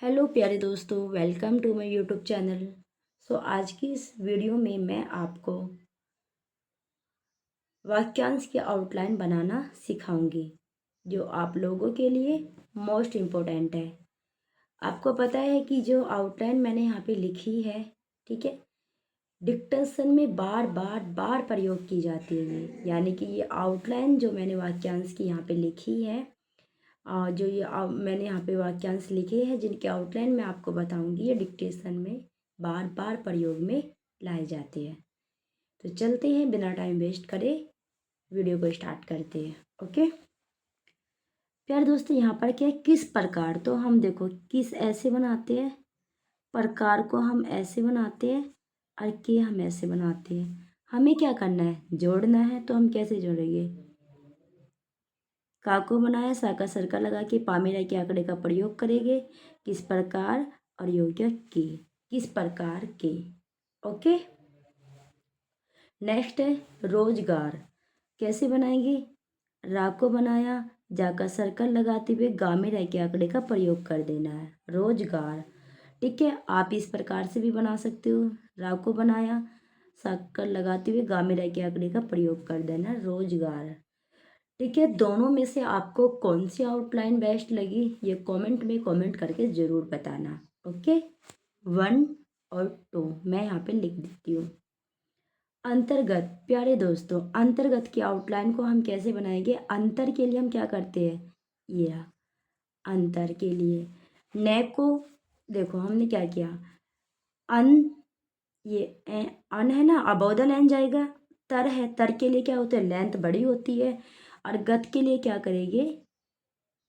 Hello प्यारे दोस्तों, welcome to my YouTube channel. आज की इस वीडियो में मैं आपको वाक्यांश की आउटलाइन बनाना सिखाऊंगी, जो आप लोगों के लिए मोस्ट इम्पोर्टेंट है। आपको पता है कि जो आउटलाइन मैंने यहाँ पे लिखी है, ठीक है, डिक्टेशन में बार बार बार प्रयोग की जाती है यानी कि ये आउटलाइन जो मैंने वाक्यांश की यहाँ पे लिखी है, जो ये मैंने यहाँ पे वाक्यांश लिखे हैं जिनके आउटलाइन मैं आपको बताऊंगी, ये डिक्टेशन में बार बार प्रयोग में लाए जाते हैं। तो चलते हैं, बिना टाइम वेस्ट करे वीडियो को स्टार्ट करते हैं। ओके प्यारे दोस्तों, यहाँ पर क्या है, किस प्रकार, तो हम देखो किस ऐसे बनाते हैं, प्रकार को हम ऐसे बनाते हैं और के हम ऐसे बनाते हैं। हमें क्या करना है, जोड़ना है। तो हम कैसे जोड़ेंगे, का को बनाया, सा का सर्कल लगा के पामेरा के आंकड़े का प्रयोग करेंगे। किस प्रकार और योग्य के, किस प्रकार के। ओके, नेक्स्ट है रोजगार। कैसे बनाएंगे, रा को बनाया, जा का सर्कल लगाते हुए गा में रह के आंकड़े का प्रयोग कर देना है, रोजगार। ठीक है, आप इस प्रकार से भी बना सकते हो। रा को बनाया, सर्कल लगाते हुए गा में रह के आंकड़े का प्रयोग कर देना, रोजगार। ठीक है, दोनों में से आपको कौन सी आउटलाइन बेस्ट लगी, ये कमेंट में कमेंट करके ज़रूर बताना। ओके, 1 और 2 मैं यहाँ पे लिख देती हूँ। अंतर्गत, प्यारे दोस्तों, अंतर्गत की आउटलाइन को हम कैसे बनाएंगे। अंतर के लिए हम क्या करते हैं, ये रहा अंतर के लिए। न को देखो हमने क्या किया, अन, ये अन है ना, अबोधन एन जाएगा। तर है, तर के लिए क्या होता है, लेंथ बड़ी होती है। और गत के लिए क्या करेंगे,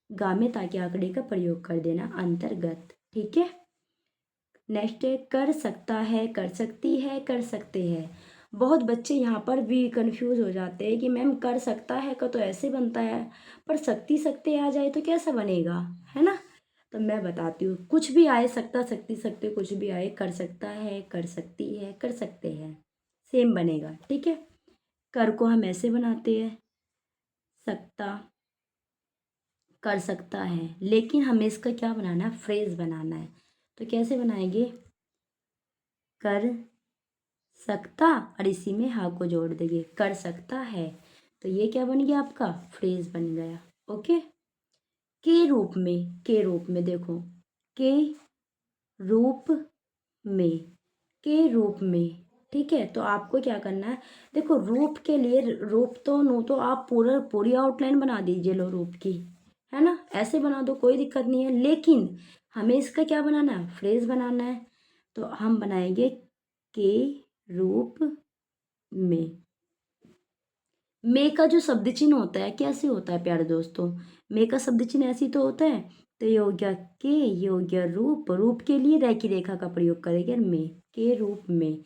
गा में ताकि आंकड़े का प्रयोग कर देना, अंतर्गत। ठीक है, नेक्स्ट है कर सकता है, कर सकती है, कर सकते हैं। बहुत बच्चे यहाँ पर भी कंफ्यूज हो जाते हैं कि मैम कर सकता है का तो ऐसे बनता है, पर सकती सकते आ जाए तो कैसा बनेगा, है ना। तो मैं बताती हूँ, कुछ भी आए, सकता सकती सकते कुछ भी आए, कर सकता है, कर सकती है, कर सकते हैं, सेम बनेगा। ठीक है, कर को हम ऐसे बनाते हैं, सकता, कर सकता है, लेकिन हमें इसका क्या बनाना है, फ्रेज बनाना है। तो कैसे बनाएंगे, कर सकता और इसी में हा को जोड़ देंगे, कर सकता है। तो ये क्या बन गया, आपका फ्रेज बन गया। ओके, के रूप में, के रूप में देखो, के रूप में, के रूप में। ठीक है, तो आपको क्या करना है, देखो रूप के लिए, रूप तो नो तो आप पूरी आउटलाइन बना दीजिए लो रूप की, है ना, ऐसे बना दो, कोई दिक्कत नहीं है। लेकिन हमें इसका क्या बनाना है, फ्रेज बनाना है। तो हम बनाएंगे के रूप में का जो शब्द चिन्ह होता है कैसे होता है प्यारे दोस्तों, में का शब्द चिन्ह ऐसी तो होता है। तो ये हो गया के, ये हो गया रूप, रूप के लिए रह की रेखा का प्रयोग करेंगे, में, के रूप में।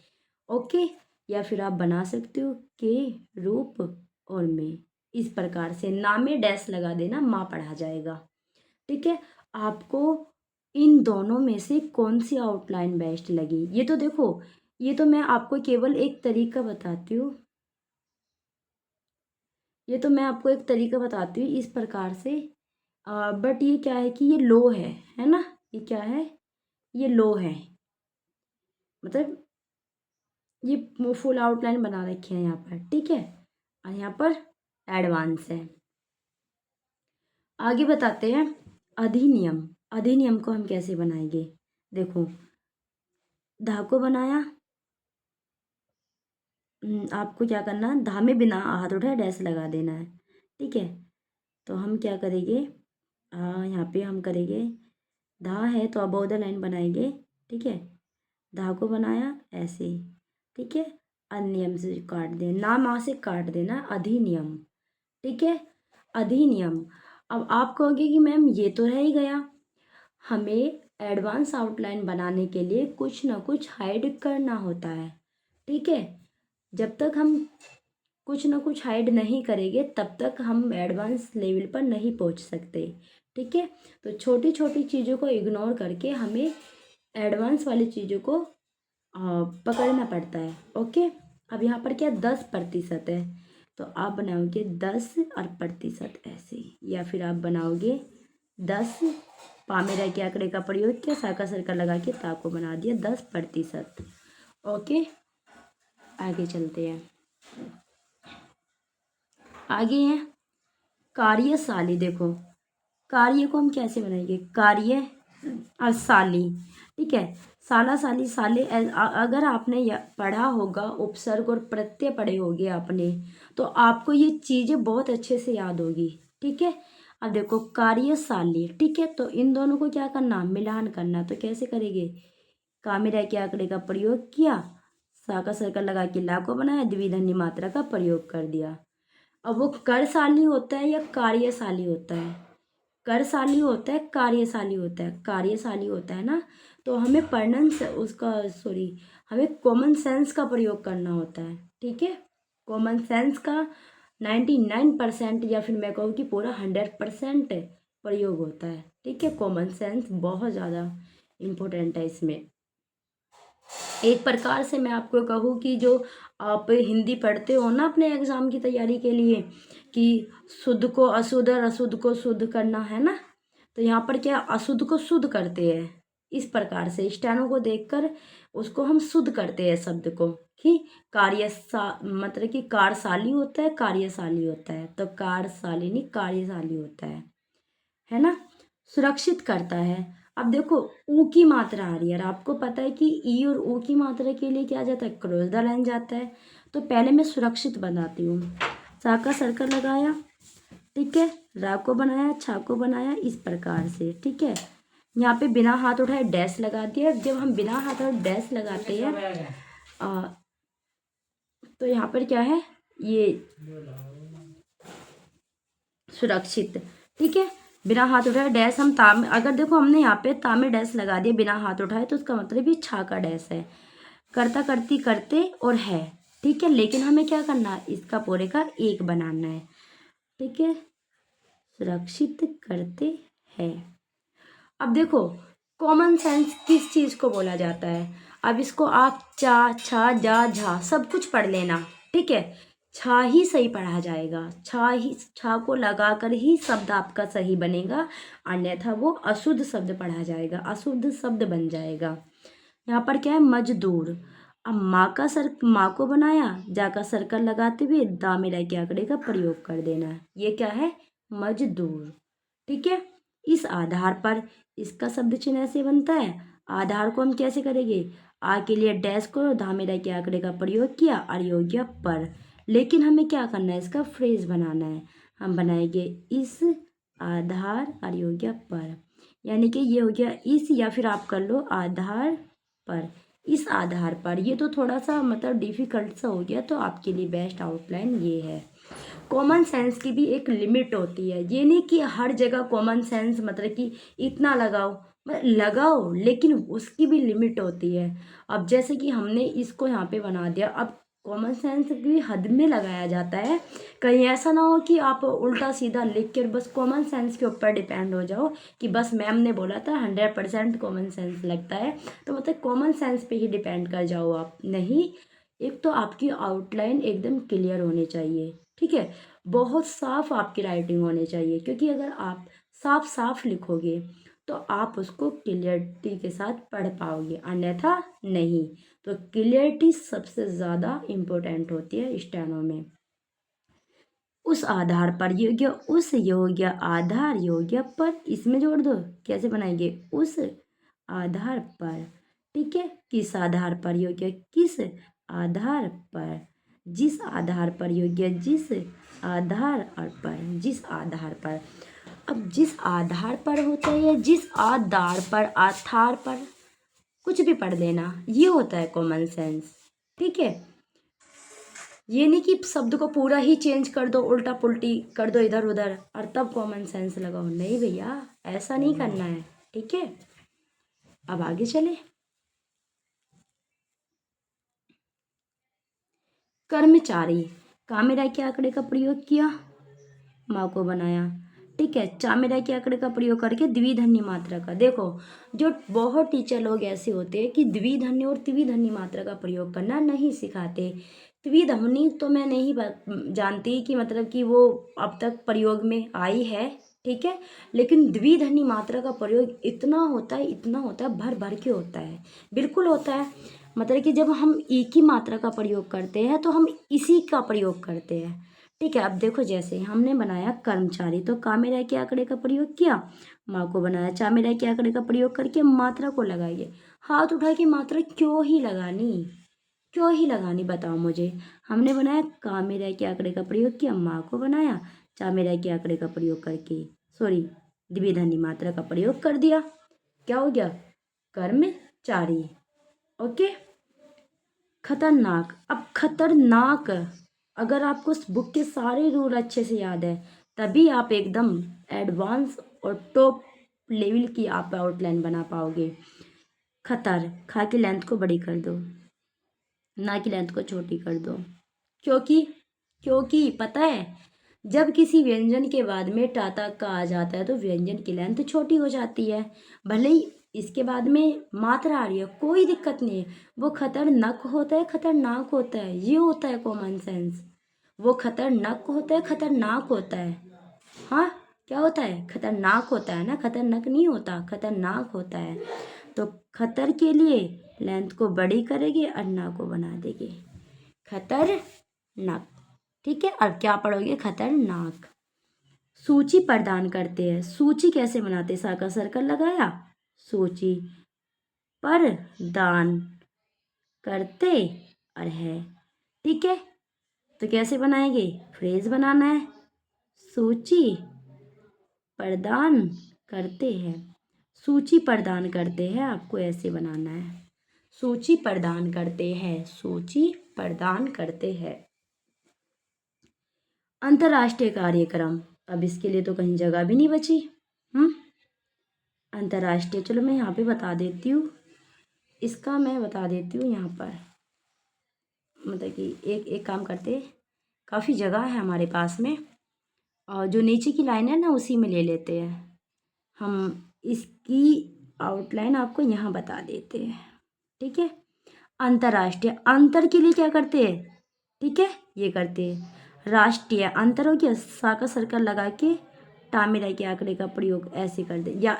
ओके, या फिर आप बना सकते हो के रूप और में, इस प्रकार से नाम में डैश लगा देना, माँ पढ़ा जाएगा। ठीक है, आपको इन दोनों में से कौन सी आउटलाइन बेस्ट लगी, ये तो देखो, ये तो मैं आपको केवल एक तरीका बताती हूँ, ये तो मैं आपको एक तरीका बताती हूँ इस प्रकार से। बट ये क्या है कि ये लो है ना, ये क्या है, ये लो है, मतलब ये फुल आउटलाइन बना रखे हैं यहाँ पर। ठीक है, और यहाँ पर एडवांस है। आगे बताते हैं अधिनियम। अधिनियम को हम कैसे बनाएंगे, देखो धा को बनाया, आपको क्या करना, धा में बिना हाथ उठाए डैश लगा देना है। ठीक है, तो हम क्या करेंगे, यहाँ पे हम करेंगे, धा है तो अबोव द लाइन बनाएंगे। ठीक है, धा को बनाया ऐसे। ठीक है, अनियम से काट दे, नाम आ से काट देना, अधिनियम। ठीक है, अधिनियम। अब आप कहोगे कि मैम ये तो रह ही गया, हमें एडवांस आउटलाइन बनाने के लिए कुछ ना कुछ हाइड करना होता है। ठीक है, जब तक हम कुछ ना कुछ हाइड नहीं करेंगे तब तक हम एडवांस लेवल पर नहीं पहुंच सकते। ठीक है, तो छोटी छोटी चीज़ों को इग्नोर करके हमें एडवांस वाली चीज़ों को पकड़ना पड़ता है। ओके, अब यहाँ पर क्या 10% है, तो आप बनाओगे 10 और प्रतिशत ऐसे, या फिर आप बनाओगे 10 पा में रह के आंकड़े का प्रयोग किया, सा का सर्कल लगा के ता को बना दिया 10%। ओके, आगे चलते हैं। आगे है कार्यशाली। देखो कार्य को हम कैसे बनाएंगे, कार्य साली, ठीक है। साला साली साले अगर आपने पढ़ा होगा, उपसर्ग और प्रत्यय पढ़े होंगे आपने, तो आपको ये चीज़ें बहुत अच्छे से याद होगी, ठीक है। अब देखो कार्यशाली, ठीक है, तो इन दोनों को क्या करना, मिलान करना। तो कैसे करेंगे, का में रह के आंकड़े का प्रयोग किया, सा का सर्कल लगा के ला को बनाया, द्विधन्य मात्रा का प्रयोग कर दिया। अब वो करशाली होता है या कार्यशाली होता है, करशाली होता है, कार्यशाली होता है, कार्यशाली होता है ना। तो हमें पढ़ना उसका सॉरी हमें कॉमन सेंस का प्रयोग करना होता है, ठीक है। कॉमन सेंस का 99% या फिर मैं कहूँ कि पूरा 100% प्रयोग होता है, ठीक है। कॉमन सेंस बहुत ज़्यादा इम्पोर्टेंट है इसमें। एक प्रकार से मैं आपको कहूँ कि जो आप हिंदी पढ़ते हो ना अपने एग्ज़ाम की तैयारी के लिए, कि शुद्ध को अशुद्ध और अशुद्ध को शुद्ध करना है ना, तो यहाँ पर क्या अशुद्ध को शुद्ध करते हैं। इस प्रकार से स्टेनो को देखकर उसको हम शुद्ध करते हैं शब्द को, कि मतलब कि कार्यशाली होता है, कार्यशाली होता है, तो कार्यशाली नहीं कार्यशाली होता है ना। सुरक्षित करता है। अब देखो ऊ की मात्रा आ रही है, और आपको पता है कि ई और ऊ की मात्रा के लिए क्या जाता है, क्रॉस द लाइन जाता है। तो पहले मैं सुरक्षित बनाती हूँ, सा का सर्कल लगाया, ठीक है, रा को बनाया, छा को बनाया, इस प्रकार से, ठीक है। यहाँ पे बिना हाथ उठाए डैश लगा दिया। जब हम बिना हाथ उठाए डैश लगाते हैं तो यहाँ पर क्या है, ये सुरक्षित, ठीक है। बिना हाथ उठाए डैश हम ता में, अगर देखो हमने यहाँ पे ता में डैश लगा दिया बिना हाथ उठाए, तो उसका मतलब ये छा का डैश है। करता करती करते और है, ठीक है। लेकिन हमें क्या करना है, इसका पूरे का एक बनाना है, ठीक है। सुरक्षित करते हैं। अब देखो कॉमन सेंस किस चीज़ को बोला जाता है। अब इसको आप चा छा जा झा सब कुछ पढ़ लेना, ठीक है। छा ही सही पढ़ा जाएगा, छा को लगाकर ही शब्द आपका सही बनेगा, अन्यथा वो अशुद्ध शब्द पढ़ा जाएगा, अशुद्ध शब्द बन जाएगा। यहाँ पर क्या है, मजदूर। अब माँ को बनाया, जा का सर्कल लगाते हुए दा में रह के आंकड़े का प्रयोग कर देना, ये क्या है, मजदूर, ठीक है। इस आधार पर इसका शब्द चिन्ह ऐसे बनता है। आधार को हम कैसे करेंगे, आ के लिए डैश को, धा में रह के आंकड़े का प्रयोग किया, और ये हो गया पर। लेकिन हमें क्या करना है, इसका फ्रेज बनाना है। हम बनाएंगे इस आधार, और ये हो गया पर, यानी कि ये हो गया इस, या फिर आप कर लो आधार पर, इस आधार पर। ये तो थोड़ा सा मतलब डिफिकल्ट सा हो गया, तो आपके लिए बेस्ट आउटलाइन ये है। कॉमन सेंस की भी एक लिमिट होती है, ये नहीं कि हर जगह कॉमन सेंस मतलब कि इतना लगाओ, लगाओ, लेकिन उसकी भी लिमिट होती है। अब जैसे कि हमने इसको यहाँ पे बना दिया, अब कॉमन सेंस भी हद में लगाया जाता है। कहीं ऐसा ना हो कि आप उल्टा सीधा लिख कर बस कॉमन सेंस के ऊपर डिपेंड हो जाओ, कि बस मैम ने बोला था 100% कॉमन सेंस लगता है, तो मतलब कॉमन सेंस पे ही डिपेंड कर जाओ आप, नहीं। एक तो आपकी आउटलाइन एकदम क्लियर होनी चाहिए, ठीक है। बहुत साफ आपकी राइटिंग होनी चाहिए, क्योंकि अगर आप साफ साफ लिखोगे तो आप उसको क्लियरिटी के साथ पढ़ पाओगे, अन्यथा नहीं। तो क्लियरिटी सबसे ज़्यादा इम्पोर्टेंट होती है स्टेनो में। उस आधार पर, ये हो गया उस, ये हो गया आधार, ये हो गया पर, इसमें जोड़ दो, कैसे बनाएंगे, उस आधार पर, ठीक है। किस आधार पर, ये हो गया किस आधार पर, जिस आधार पर, ये हो गया जिस आधार और पर, जिस आधार पर। अब जिस आधार पर होता है, या जिस आधार पर, आधार पर, कुछ भी पढ़ लेना, ये होता है कॉमन सेंस, ठीक है। ये नहीं कि शब्द को पूरा ही चेंज कर दो, उल्टा पुल्टी कर दो इधर उधर, और तब कॉमन सेंस लगाओ, नहीं भैया, ऐसा नहीं करना है, ठीक है। अब आगे चले, कर्मचारी, का में रह के आंकड़े का प्रयोग किया, माँ को बनाया, ठीक है। चा में रह के आंकड़े का प्रयोग करके द्विधन्य मात्रा का, देखो जो बहुत टीचर लोग ऐसे होते हैं कि द्विधन्य और त्रिधन्य मात्रा का प्रयोग करना नहीं सिखाते। त्रिधन्य तो मैं नहीं जानती कि मतलब कि वो अब तक प्रयोग में आई है, ठीक है। लेकिन द्विध्वनि मात्रा का प्रयोग इतना होता है, इतना होता है, भर भर के होता है, बिल्कुल होता है। मतलब कि जब हम ई की मात्रा का प्रयोग करते हैं तो हम इसी का प्रयोग करते हैं। ठीक है। अब देखो, जैसे हमने बनाया कर्मचारी, तो का में रह के आंकड़े का प्रयोग किया, माँ को बनाया, चा में रह के आंकड़े का प्रयोग करके मात्रा को लगाइए। हाथ उठा के मात्रा क्यों ही लगानी, क्यों ही लगानी, बताओ मुझे। हमने बनाया का में रह के आंकड़े का प्रयोग किया, माँ को बनाया, चा में रह के आंकड़े का प्रयोग करके, सॉरी, द्विध्वनि मात्रा का प्रयोग कर दिया, क्या हो गया, कर्मचारी। ओके। खतरनाक। अब खतरनाक, अगर आपको उस बुक के सारे रूल अच्छे से याद है तभी आप एकदम एडवांस और टॉप लेवल की आप आउटलाइन बना पाओगे। खतर, खा की लेंथ को बड़ी कर दो, ना की लेंथ को छोटी कर दो। क्योंकि क्योंकि पता है, जब किसी व्यंजन के बाद में टाटा का आ जाता है तो व्यंजन की लेंथ छोटी हो जाती है। भले ही इसके बाद में मात्रा आ रही है, कोई दिक्कत नहीं है। वो खतरनाक होता है, खतरनाक होता है, ये होता है कॉमन सेंस। वो खतरनाक होता है, खतरनाक होता है। हाँ, क्या होता है, खतरनाक होता है ना, खतरनाक नहीं होता, खतरनाक होता है। तो खतर के लिए लेंथ को बड़ी करेगी और ना को बना देगी, खतरनाक। ठीक है। अब क्या पढ़ोगे, खतरनाक। सूची प्रदान करते हैं, सूची कैसे बनाते, सा का सर्कल लगाया, सूची प्रदान करते और है। ठीक है। तो कैसे बनाएंगे, फ्रेज बनाना है, सूची प्रदान करते हैं, सूची प्रदान करते हैं, आपको ऐसे बनाना है, सूची प्रदान करते हैं, सूची प्रदान करते हैं। अंतर्राष्ट्रीय कार्यक्रम, अब इसके लिए तो कहीं जगह भी नहीं बची। अंतर्राष्ट्रीय, चलो मैं यहाँ पे बता देती हूँ, इसका मैं बता देती हूँ यहाँ पर। मतलब कि एक एक काम करते, काफ़ी जगह है हमारे पास में, और जो नीचे की लाइन है ना उसी में ले लेते हैं हम। इसकी आउटलाइन आपको यहाँ बता देते हैं। ठीक है। अंतर्राष्ट्रीय, अंतर के लिए क्या करते हैं, ठीक है, ये करते हैं। राष्ट्रीय, अंतर हो गया, सा का सर्कल लगा के टामिरा के आंकड़े का प्रयोग ऐसे कर दे, या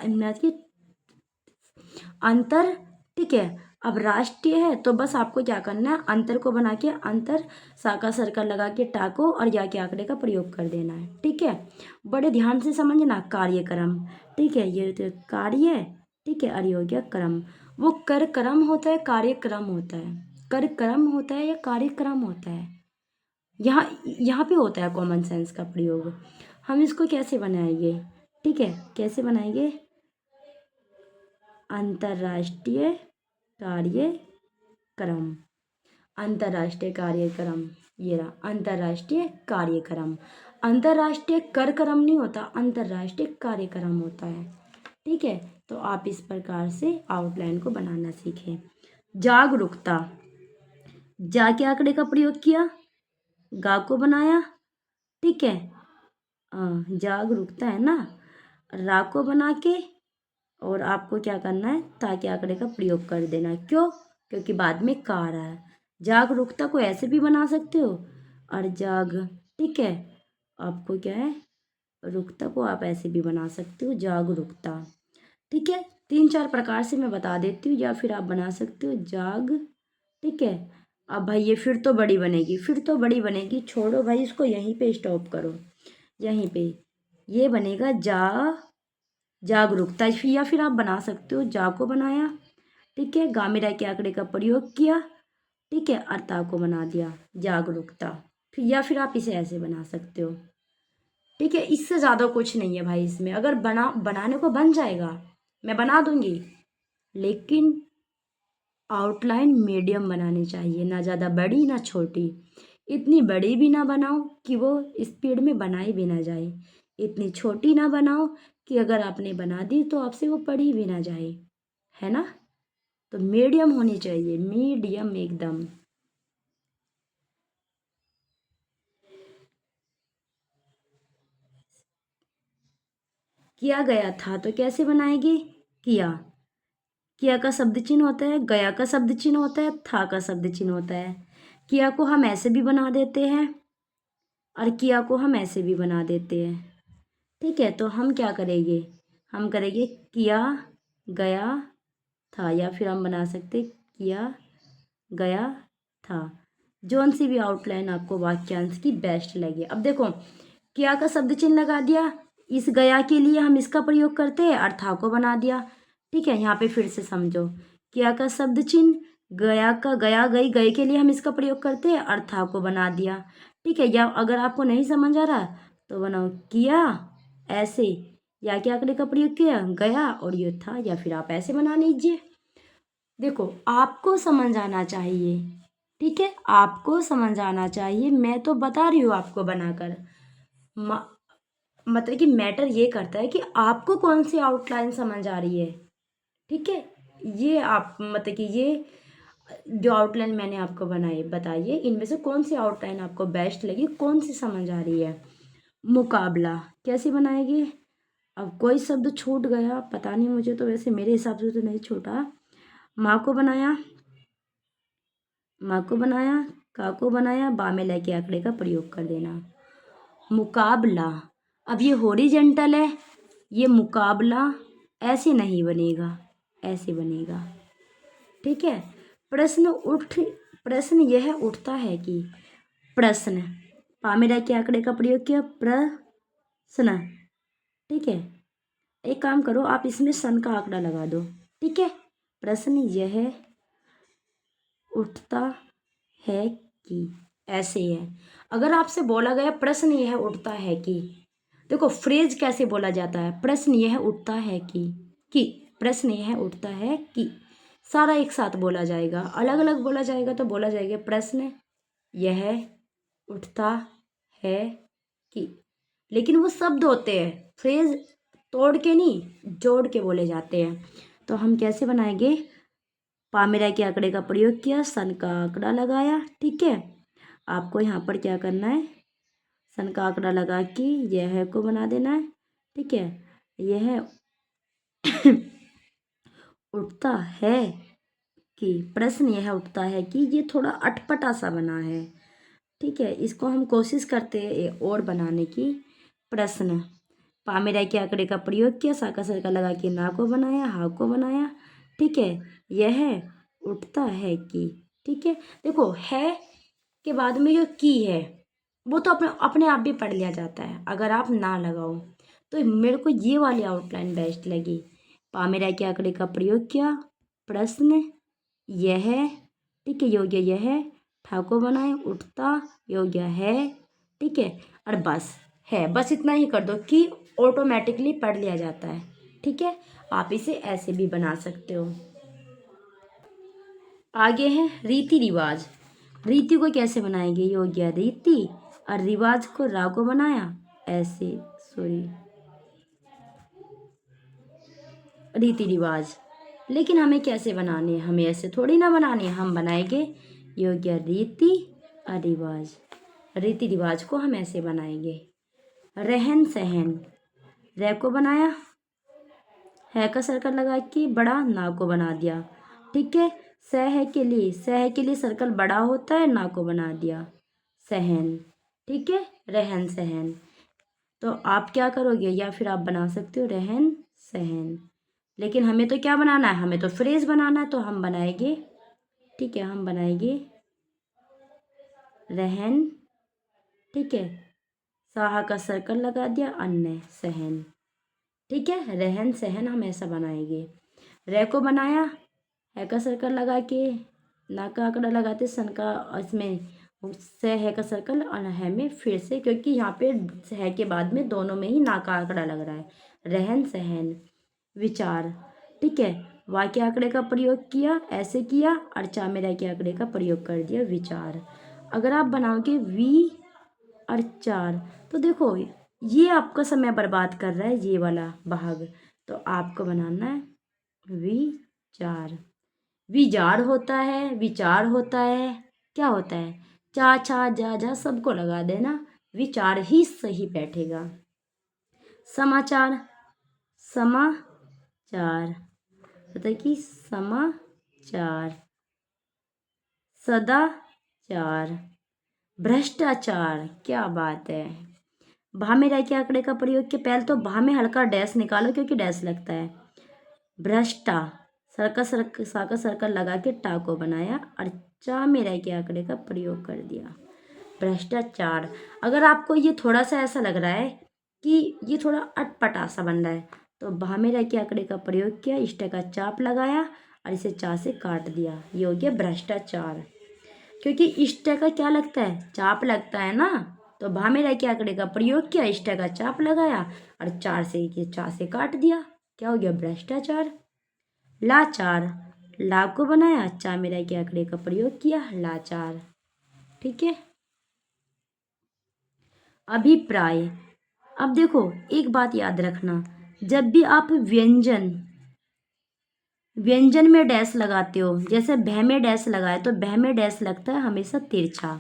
अंतर। ठीक है। अब राष्ट्रीय है तो बस आपको क्या करना है, अंतर को बना के अंतर, सा का सर्कल लगा के टाको और या के आंकड़े का प्रयोग कर देना है। ठीक है। बड़े ध्यान से समझना, कार्यक्रम। ठीक है, ये तो कार्य, ठीक है, और ये हो गया क्रम। वो कर क्रम होता है, कार्यक्रम होता है, कर क्रम होता है या कार्यक्रम होता है, यहाँ यहाँ पे होता है कॉमन सेंस का प्रयोग। हम इसको कैसे बनाएंगे, ठीक है, कैसे बनाएंगे, अंतर्राष्ट्रीय कार्यक्रम, अंतर्राष्ट्रीय कार्यक्रम, ये रहा अंतर्राष्ट्रीय कार्यक्रम। अंतर्राष्ट्रीय कार्यक्रम नहीं होता, अंतर्राष्ट्रीय कार्यक्रम होता है। ठीक है। तो आप इस प्रकार से आउटलाइन को बनाना सीखें। जागरूकता, जा के आंकड़े का प्रयोग किया, गा को बनाया, ठीक है, जागरूकता है ना, रा को बना के और आपको क्या करना है, ताकि आंकड़े का प्रयोग कर देना। क्यों, क्योंकि बाद में का आ रहा है। जागरूकता को ऐसे भी बना सकते हो, और जाग, ठीक है, आपको क्या है, रुकता को आप ऐसे भी बना सकते हो, जागरूकता। ठीक है। 3-4 प्रकार से मैं बता देती हूँ, या फिर आप बना सकते हो जाग। ठीक है। अब भाई ये फिर तो बड़ी बनेगी, फिर तो बड़ी बनेगी, छोड़ो भाई, इसको यहीं पे स्टॉप करो, यहीं पे। ये बनेगा जागरूकता, या फिर आप बना सकते हो जा को बनाया, ठीक है, गामिरा के आंकड़े का प्रयोग किया, ठीक है, अर्ता को बना दिया, जागरूकता। फिर या फिर आप इसे ऐसे बना सकते हो। ठीक है। इससे ज़्यादा कुछ नहीं है भाई इसमें, अगर बनाने को बन जाएगा मैं बना दूंगी, लेकिन आउटलाइन मीडियम बनानी चाहिए, ना ज़्यादा बड़ी ना छोटी। इतनी बड़ी भी ना बनाओ कि वो स्पीड में बनाई भी ना जाए, इतनी छोटी ना बनाओ कि अगर आपने बना दी तो आपसे वो पढ़ी भी ना जाए, है ना। तो मीडियम होनी चाहिए, मीडियम एकदम। किया गया था तो कैसे बनाएगी, किया, किया का शब्द चिन्ह होता है, गया का शब्द चिन्ह होता है, था का शब्द चिन्ह होता है। किया को हम ऐसे भी बना देते हैं और किया को हम ऐसे भी बना देते हैं। ठीक है, तो हम क्या करेंगे, हम करेंगे किया गया था, या फिर हम बना सकते किया गया था। जौन सी भी आउटलाइन आपको वाक्यांश की बेस्ट लगे। अब देखो, किया का शब्द चिन्ह लगा दिया, इस गया के लिए हम इसका प्रयोग करते हैं और था को बना दिया। ठीक है, यहाँ पे फिर से समझो, किया का शब्द चिन्ह, गया का गया गई गए के लिए हम इसका प्रयोग करते हैं और था को बना दिया। ठीक है, या अगर आपको नहीं समझ आ रहा तो बनाओ किया ऐसे, या क्या आंकड़े का प्रयोग किया गया और ये था, या फिर आप ऐसे बना लीजिए। देखो, आपको समझ आना चाहिए। ठीक है, आपको समझ आना चाहिए, मैं तो बता रही हूँ आपको बनाकर। मतलब कि मैटर ये करता है कि आपको कौन सी आउटलाइन समझ आ रही है। ठीक है, ये आप मतलब कि ये जो आउटलाइन मैंने आपको बनाई, बताइए इनमें से कौन सी आउटलाइन आपको बेस्ट लगी, कौन सी समझ आ रही है। मुकाबला कैसे बनाएगी। अब कोई शब्द छूट गया, पता नहीं मुझे, तो वैसे मेरे हिसाब से तो नहीं छूटा। माँ को बनाया, माँ को बनाया, का को बनाया, बा में लेके आंकड़े का प्रयोग कर देना। मुकाबला, अब ये हॉरिजेंटल है, ये मुकाबला ऐसे नहीं बनेगा, ऐसे बनेगा। ठीक है, प्रश्न यह उठता है कि, प्रश्न, पा में लेके आंकड़े का प्रयोग किया, प्रश्न। ठीक है, एक काम करो, आप इसमें सन का आंकड़ा लगा दो। ठीक है, प्रश्न यह उठता है कि, ऐसे है। अगर आपसे बोला गया प्रश्न यह उठता है कि, देखो फ्रेज कैसे बोला जाता है, प्रश्न यह उठता है कि प्रश्न यह उठता है कि, सारा एक साथ बोला जाएगा, अलग अलग बोला जाएगा तो बोला जाएगा प्रश्न यह उठता है कि। लेकिन वो शब्द होते हैं, फ्रेज तोड़ के नहीं, जोड़ के बोले जाते हैं। तो हम कैसे बनाएंगे, पामेरा के आंकड़े का प्रयोग किया, सन का आंकड़ा लगाया। ठीक है, आपको यहाँ पर क्या करना है, सन का आंकड़ा लगा के यह को बना देना है। ठीक है, यह उठता है कि, प्रश्न यह उठता है कि, ये थोड़ा अटपटा सा बना है। ठीक है, इसको हम कोशिश करते हैं और बनाने की। प्रश्न, पामेरा के आंकड़े का प्रयोग किया, साका सरका लगा के ना को बनाया, हा को बनाया। ठीक है, यह उठता है कि। ठीक है, देखो है के बाद में जो की है वो तो अपने अपने आप भी पढ़ लिया जाता है, अगर आप ना लगाओ। तो मेरे को ये वाली आउटलाइन बेस्ट लगी, पामेरा के आंकड़े का प्रयोग किया, प्रश्न यह, ठीक है, योग्य यह, ठाको बनाए, उठता योग्य है। ठीक है, और बस है, बस इतना ही कर दो कि ऑटोमेटिकली पढ़ लिया जाता है। ठीक है, आप इसे ऐसे भी बना सकते हो। आगे है रीति रिवाज। रीति को कैसे बनाएंगे, योग्य रीति, और रिवाज को रा को बनाया ऐसे, सॉरी, रीति रिवाज। लेकिन हमें कैसे बनाने हैं, हमें ऐसे थोड़ी ना बनाने हैं, हम बनाएंगे योग्य रीति और रिवाज। रीति रिवाज को हम ऐसे बनाएंगे, रहन सहन, रह को बनाया, है का सर्कल लगा के बड़ा ना को बना दिया। ठीक है, सह के लिए, सह के लिए सर्कल बड़ा होता है, ना को बना दिया, सहन। ठीक है, रहन सहन। तो आप क्या करोगे, या फिर आप बना सकते हो रहन सहन। लेकिन हमें तो क्या बनाना है, हमें तो फ्रेज बनाना है, तो हम बनाएंगे, ठीक है, हम बनाएंगे रहन। ठीक है, साहा का सर्कल लगा दिया, अन्य सहन। ठीक है, रहन सहन हम ऐसा बनाएंगे। रह को बनाया, है का सर्कल लगा के, ना का आंकड़ा लगाते, सन का इसमें से है का सर्कल, और है में फिर से, क्योंकि यहाँ पे है के बाद में दोनों में ही ना का आंकड़ा लग रहा है। रहन सहन, विचार। ठीक है, वाक्य आंकड़े का प्रयोग किया, ऐसे किया, और चा में रह के आंकड़े का प्रयोग कर दिया, विचार। अगर आप बनाओगे वी और चार, तो देखो ये आपका समय बर्बाद कर रहा है, ये वाला भाग। तो आपको बनाना है विचार। विजार होता है, विचार होता है, क्या होता है, चा छा जा जा सबको लगा देना, विचार ही सही बैठेगा। समाचार, समाचार होता है कि समाचार। सदाचार, भ्रष्टाचार, क्या बात है, भा में रह के आंकड़े का प्रयोग किया। पहले तो भा में हल्का डैश निकालो क्योंकि डैश लगता है। भ्रष्टा, साका सर्कल लगा के टा को बनाया और चा में रह के आंकड़े का प्रयोग कर दिया। भ्रष्टाचार। अगर आपको ये थोड़ा सा ऐसा लग रहा है कि ये थोड़ा अटपटा सा बन रहा है तो भा में रह के आंकड़े का प्रयोग किया, इष्ट का चाप लगाया और इसे चा से काट दिया। ये हो गया भ्रष्टाचार। क्योंकि इष्ट का क्या लगता है, चाप लगता है ना, तो भा में रह के आंकड़े का प्रयोग किया, इष्ट का चाप लगाया और चा से काट दिया। क्या हो गया, भ्रष्टाचार। लाचार, ला को बनाया, चा में रह के आंकड़े का प्रयोग किया, लाचार। ठीक है। अभिप्राय। अब देखो एक बात याद रखना, जब भी आप व्यंजन में डैश लगाते हो, जैसे भय में डैश लगाए तो भय में डैश लगता है हमेशा तिरछा,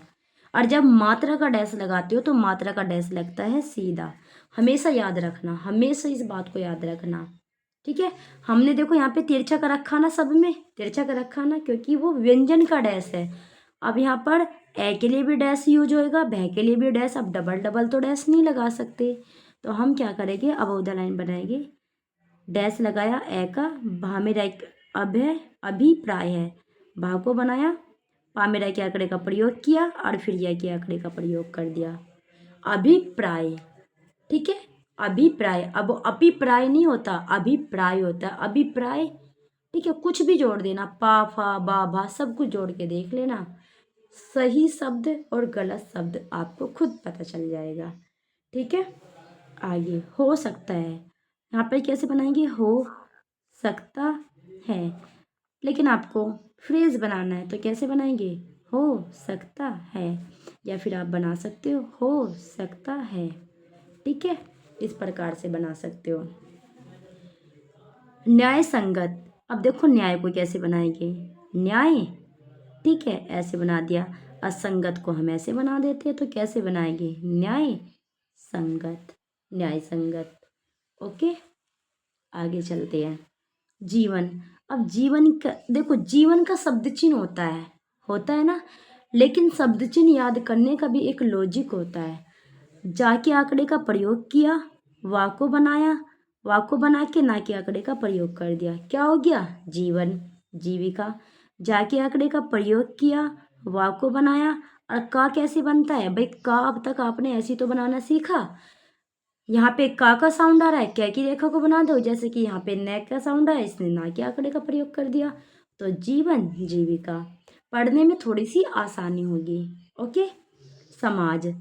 और जब मात्रा का डैश लगाते हो तो मात्रा का डैश लगता है सीधा। हमेशा याद रखना, हमेशा इस बात को याद रखना। ठीक है। हमने देखो यहाँ पे तिरछा का रखा ना, सब में तिरछा का रखा ना, क्योंकि वो व्यंजन का डैश है। अब यहाँ पर ए के लिए भी डैश यूज होएगा, भय के लिए भी डैश। अब डबल डबल तो डैश नहीं लगा सकते, तो हम क्या करेंगे, अब उधर लाइन बनाएंगे। डैश लगाया ए का, भा में रह अब है अभिप्राय है, भा को बनाया, पा में रह के आंकड़े का प्रयोग किया और फिर यह के आंकड़े का प्रयोग कर दिया। अभिप्राय। ठीक है। अभिप्राय। अब अभिप्राय नहीं होता, अभिप्राय होता है, अभिप्राय। ठीक है। कुछ भी जोड़ देना, पा फा बा भा सब कुछ जोड़ के देख लेना, सही शब्द और गलत शब्द आपको खुद पता चल जाएगा। ठीक है। आगे हो सकता है, यहाँ पर कैसे बनाएंगे, हो सकता है, लेकिन आपको फ्रेज बनाना है तो कैसे बनाएंगे, हो सकता है, या फिर आप बना सकते हो सकता है। ठीक है। इस प्रकार से बना सकते हो। न्याय संगत। अब देखो न्याय को कैसे बनाएंगे, न्याय। ठीक है, ऐसे बना दिया। असंगत को हम ऐसे बना देते हैं, तो कैसे बनाएंगे, न्याय संगत, न्याय संगत। ओके। आगे चलते हैं। जीवन। अब जीवन का देखो, जीवन का शब्द चिन्ह होता है ना, लेकिन शब्द चिन्ह याद करने का भी एक लॉजिक होता है। जाके आंकड़े का प्रयोग किया, वा को बनाया, वा को बना के ना के आंकड़े का प्रयोग कर दिया, क्या हो गया, जीवन, जीविका। जाके आंकड़े का प्रयोग किया, वा को बनाया, और का कैसे बनता है भाई, का अब तक आपने ऐसी तो बनाना सीखा। यहाँ पे का साउंड आ रहा है, क्या की रेखा को बना दो, जैसे कि यहाँ पे न का साउंड आया, इसने ना के आंकड़े का प्रयोग कर दिया, तो जीवन, जीविका। पढ़ने में थोड़ी सी आसानी होगी। ओके। समाज।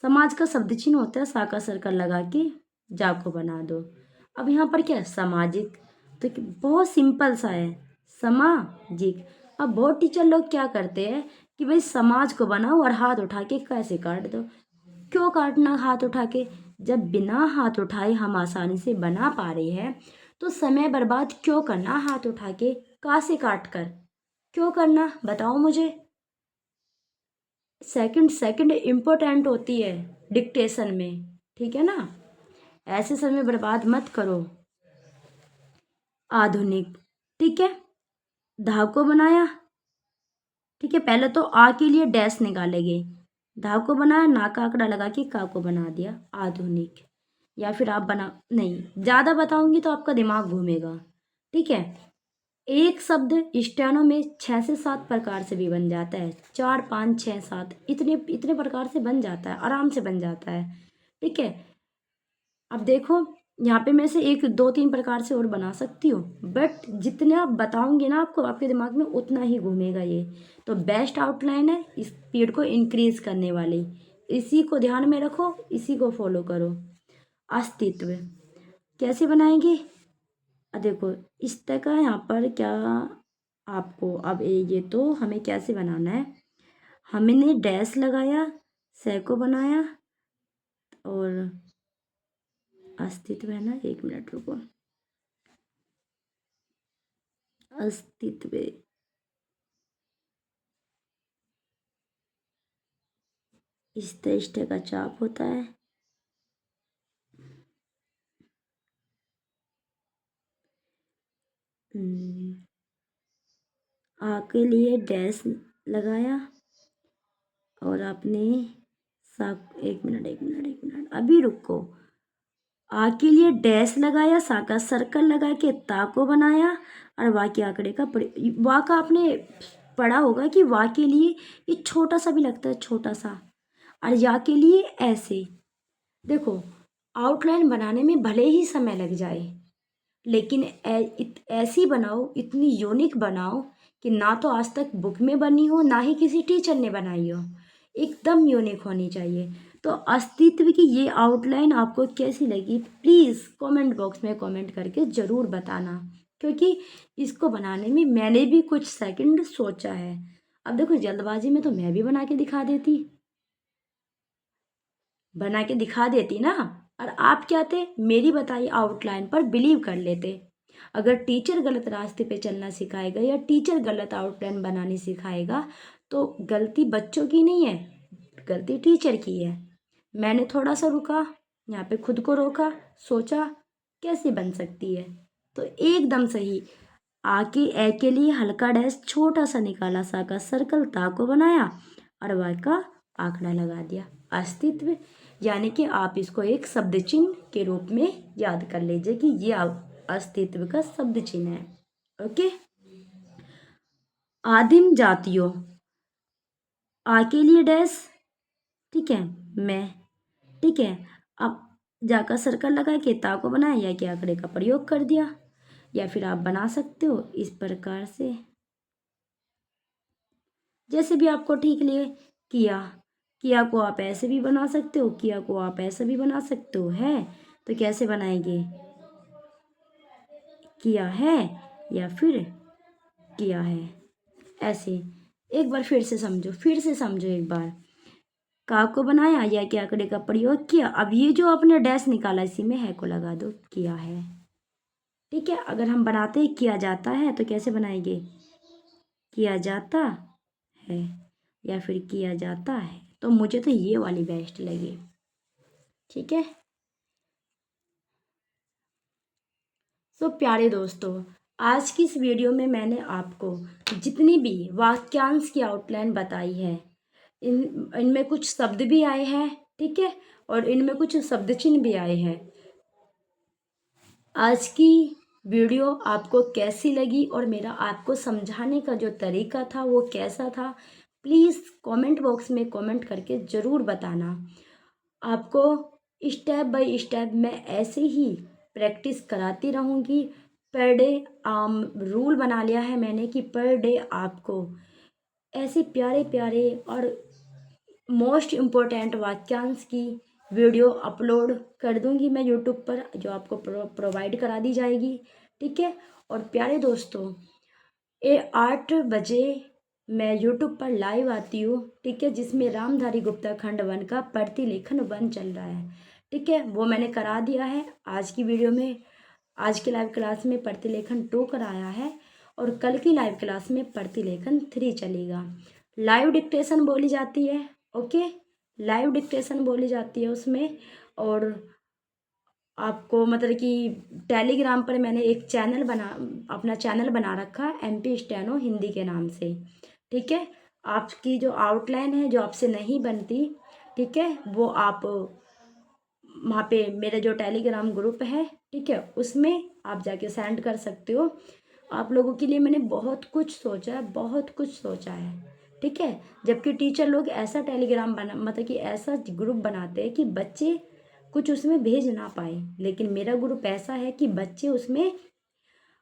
समाज का शब्द चिन्ह होता है, सा का सर्कल लगा के जा को बना दो। अब यहाँ पर क्या है, सामाजिक, तो बहुत सिंपल सा है, सामाजिक। अब बहुत टीचर लोग क्या करते हैं कि भाई समाज को बनाओ और हाथ उठा के कैसे काट दो। क्यों काटना हाथ उठा के, जब बिना हाथ उठाए हम आसानी से बना पा रहे हैं तो समय बर्बाद क्यों करना हाथ उठा के, का से काट कर क्यों करना, बताओ मुझे। सेकंड सेकंड इम्पोर्टेंट होती है डिक्टेशन में, ठीक है ना, ऐसे समय बर्बाद मत करो। आधुनिक। ठीक है। धा को बनाया, ठीक है, पहले तो आ के लिए डैश निकालेंगे, धा को बनाया, ना का आंकड़ा लगा के का को बना दिया, आधुनिक। या फिर आप बना, नहीं ज़्यादा बताऊंगी तो आपका दिमाग घूमेगा। ठीक है। एक शब्द स्टेनो में 6 से 7 प्रकार से भी बन जाता है, 4 5 6 7 इतने इतने प्रकार से बन जाता है, आराम से बन जाता है। ठीक है। अब देखो यहाँ पे मैं से 1 2 3 प्रकार से और बना सकती हूँ, बट जितने आप बताऊंगे ना आपको, आपके दिमाग में उतना ही घूमेगा ये। तो बेस्ट आउटलाइन है स्पीड को इंक्रीज करने वाली, इसी को ध्यान में रखो, इसी को फॉलो करो। अस्तित्व कैसे बनाएंगे, देखो इस तरह का यहाँ पर क्या, आपको अब ये तो हमें कैसे बनाना है, हमने डैश लगाया, से को बनाया, और अस्तित्व है ना, 1 मिनट रुको, अस्तित्व, इस तरह का चाप होता है, आ के लिए डैश लगाया और आपने एक मिनट अभी रुको। आ के लिए डैश लगाया, सा का सर्कल लगा के ता को बनाया और वा के आंकड़े का वा का आपने पढ़ा होगा कि वा के लिए ये छोटा सा भी लगता है, छोटा सा, और या के लिए ऐसे। देखो, आउटलाइन बनाने में भले ही समय लग जाए, लेकिन ऐसी बनाओ, इतनी यूनिक बनाओ कि ना तो आज तक बुक में बनी हो, ना ही किसी टीचर ने बनाई हो, एकदम यूनिक होनी चाहिए। तो अस्तित्व की ये आउटलाइन आपको कैसी लगी, प्लीज़ कमेंट बॉक्स में कमेंट करके ज़रूर बताना, क्योंकि इसको बनाने में मैंने भी कुछ सेकंड सोचा है। अब देखो, जल्दबाजी में तो मैं भी बना के दिखा देती ना, और आप क्या थे, मेरी बताई आउटलाइन पर बिलीव कर लेते। अगर टीचर गलत रास्ते पे चलना सिखाएगा या टीचर गलत आउटलाइन बनानी सिखाएगा तो गलती बच्चों की नहीं है, गलती टीचर की है। मैंने थोड़ा सा रुका, यहाँ पे खुद को रोका, सोचा कैसे बन सकती है, तो एकदम सही। आके ए के लिए हल्का डैश छोटा सा निकाला, सा का सर्कल, ता को बनाया और वा का आंकड़ा लगा दिया। अस्तित्व, यानी कि आप इसको एक शब्द चिन्ह के रूप में याद कर लीजिए कि ये अस्तित्व का शब्द चिन्ह है। ओके। आदिम जातियों, आ के लिए डैश, ठीक है, मैं, ठीक है। अब जाकर सर्कल लगा के ता को बनाया या के आंकड़े का प्रयोग कर दिया, या फिर आप बना सकते हो इस प्रकार से, जैसे भी आपको ठीक लगे। किया को आप ऐसे भी बना सकते हो, किया को आप ऐसे भी बना सकते हो, है तो कैसे बनाएंगे, किया है या फिर किया है, ऐसे। एक बार फिर से समझो एक बार। का को बनाया या के आंकड़े का प्रयोग किया, अब ये जो आपने डैश निकाला इसी में है को लगा दो, किया है, ठीक है। अगर हम बनाते हैं किया जाता है तो कैसे बनाएंगे, किया जाता है या फिर किया जाता है, तो मुझे तो ये वाली बेस्ट लगी, ठीक है। तो प्यारे दोस्तों, आज की इस वीडियो में मैंने आपको जितनी भी वाक्यांश की आउटलाइन बताई है, इनमें कुछ शब्द भी आए हैं, ठीक है, और इनमें कुछ शब्द चिन्ह भी आए हैं। आज की वीडियो आपको कैसी लगी और मेरा आपको समझाने का जो तरीका था वो कैसा था, प्लीज़ कमेंट बॉक्स में कमेंट करके ज़रूर बताना। आपको स्टेप बाय स्टेप मैं ऐसे ही प्रैक्टिस कराती रहूँगी। पर डे रूल बना लिया है मैंने कि पर डे आपको ऐसे प्यारे प्यारे और मोस्ट इम्पोर्टेंट वाक्यांश की वीडियो अपलोड कर दूंगी मैं यूट्यूब पर, जो आपको प्रोवाइड करा दी जाएगी, ठीक है। और प्यारे दोस्तों, 8 बजे मैं यूट्यूब पर लाइव आती हूँ, ठीक है, जिसमें रामधारी गुप्ता खंड 1 का प्रतिलेखन 1 चल रहा है, ठीक है, वो मैंने करा दिया है आज की वीडियो में। आज की लाइव क्लास में प्रतिलेखन 2 कराया है और कल की लाइव क्लास में प्रतिलेखन 3 चलेगा। लाइव डिक्टेशन बोली जाती है, ओके, लाइव डिक्टेशन बोली जाती है उसमें। और आपको मतलब कि टेलीग्राम पर मैंने एक अपना चैनल बना रखा है, MP स्टेनो हिंदी के नाम से, ठीक है। आपकी जो आउटलाइन है जो आपसे नहीं बनती, ठीक है, वो आप वहाँ पे मेरा जो टेलीग्राम ग्रुप है, ठीक है, उसमें आप जाके सेंड कर सकते हो। आप लोगों के लिए मैंने बहुत कुछ सोचा है, ठीक है। जबकि टीचर लोग ऐसा टेलीग्राम मतलब कि ऐसा ग्रुप बनाते हैं कि बच्चे कुछ उसमें भेज ना पाए, लेकिन मेरा ग्रुप ऐसा है कि बच्चे उसमें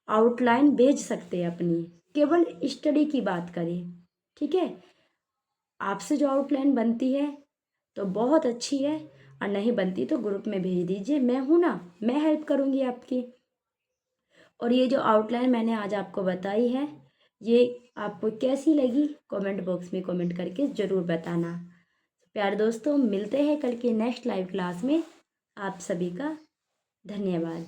आउटलाइन भेज सकते हैं अपनी, केवल स्टडी की बात करें, ठीक है। आपसे जो आउटलाइन बनती है तो बहुत अच्छी है, और नहीं बनती तो ग्रुप में भेज दीजिए, मैं हूँ ना, मैं हेल्प करूँगी आपकी। और ये जो आउटलाइन मैंने आज आपको बताई है, ये आपको कैसी लगी कमेंट बॉक्स में कमेंट करके ज़रूर बताना। प्यारे दोस्तों, मिलते हैं कल के नेक्स्ट लाइव क्लास में। आप सभी का धन्यवाद।